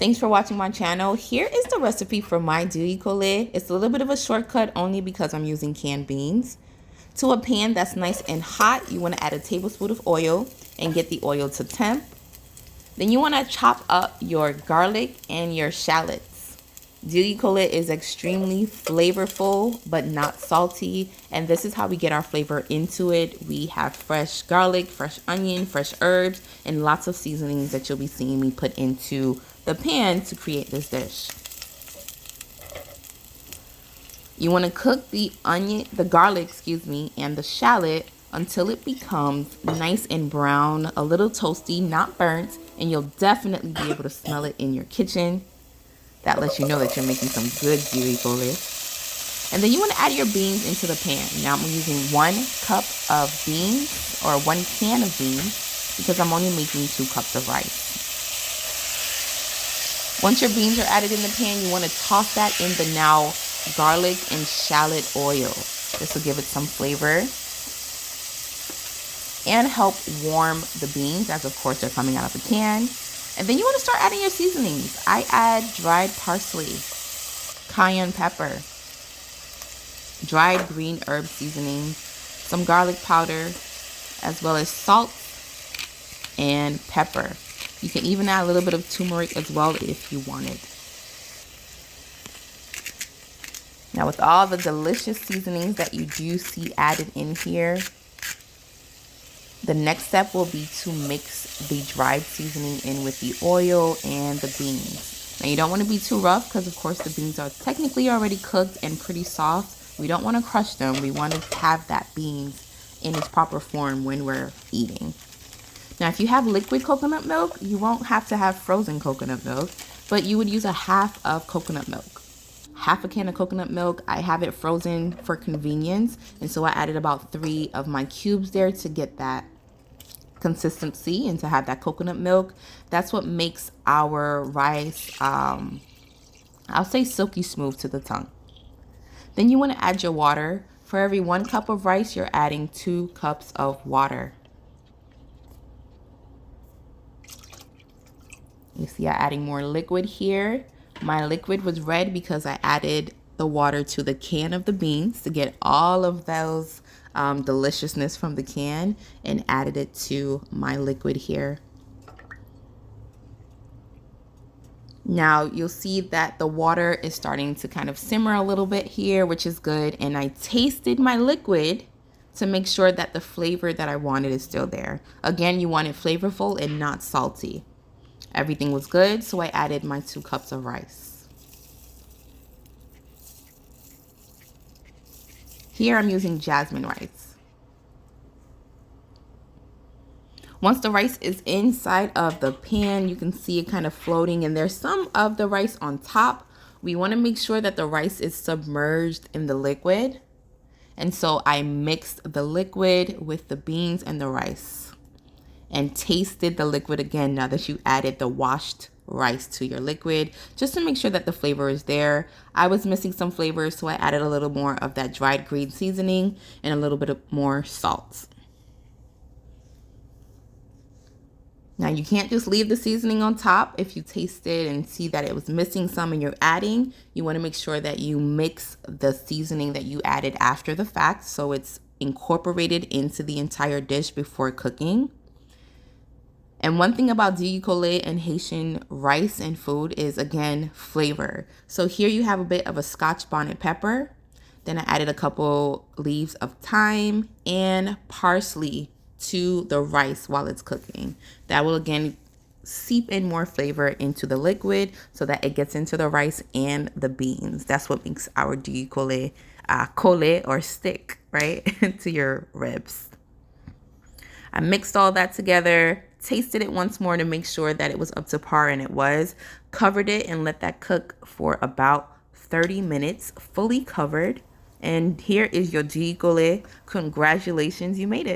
Thanks for watching my channel. Here is the recipe for my Diri Kole. It's a little bit of a shortcut only because I'm using canned beans. To a pan that's nice and hot, you want to add a tablespoon of oil and get the oil to temp. Then you want to chop up your garlic and your shallots. Diri Kole is extremely flavorful but not salty, and this is how we get our flavor into it. We have fresh garlic, fresh onion, fresh herbs, and lots of seasonings that you'll be seeing me put into the pan to create this dish. You want to cook the garlic, and the shallot until it becomes nice and brown, a little toasty, not burnt, and you'll definitely be able to smell it in your kitchen. That lets you know that you're making some good Diri Kole. And then you want to add your beans into the pan. Now I'm using 1 cup of beans, or 1 can of beans, because I'm only making 2 cups of rice. Once your beans are added in the pan, you want to toss that in the now garlic and shallot oil. This will give it some flavor and help warm the beans, as of course they're coming out of the can. And then you want to start adding your seasonings. I add dried parsley, cayenne pepper, dried green herb seasonings, some garlic powder, as well as salt and pepper. You can even add a little bit of turmeric as well if you wanted. Now with all the delicious seasonings that you do see added in here, the next step will be to mix the dried seasoning in with the oil and the beans. Now you don't want to be too rough because of course the beans are technically already cooked and pretty soft. We don't want to crush them. We want to have that beans in its proper form when we're eating. Now if you have liquid coconut milk, you won't have to have frozen coconut milk, but you would use a half of coconut milk. Half a can of coconut milk. I have it frozen for convenience, and so I added about 3 of my cubes there to get that consistency and to have that coconut milk. That's what makes our rice, I'll say silky smooth to the tongue. Then you want to add your water. For every 1 cup of rice, you're adding 2 cups of water. You see I'm adding more liquid here. My liquid was red because I added the water to the can of the beans to get all of those deliciousness from the can, and added it to my liquid here. Now you'll see that the water is starting to kind of simmer a little bit here, which is good. And I tasted my liquid to make sure that the flavor that I wanted is still there. Again, you want it flavorful and not salty. Everything was good, so I added my 2 cups of rice. Here I'm using jasmine rice. Once the rice is inside of the pan, you can see it kind of floating, and there's some of the rice on top. We want to make sure that the rice is submerged in the liquid. And so I mixed the liquid with the beans and the rice, and tasted the liquid again now that you added the washed rice to your liquid, just to make sure that the flavor is there. I was missing some flavors, so I added a little more of that dried green seasoning and a little bit more salt. Now you can't just leave the seasoning on top. If you taste it and see that it was missing some and you're adding, you want to make sure that you mix the seasoning that you added after the fact so it's incorporated into the entire dish before cooking. And one thing about Diri Kole and Haitian rice and food is, again, flavor. So here you have a bit of a Scotch bonnet pepper. Then I added a couple leaves of thyme and parsley to the rice while it's cooking. That will, again, seep in more flavor into the liquid so that it gets into the rice and the beans. That's what makes our Diri Kole, kole or stick, right, to your ribs. I mixed all that together, tasted it once more to make sure that it was up to par, and it was. Covered it and let that cook for about 30 minutes, fully covered. And here is your Diri Kole. Congratulations, you made it.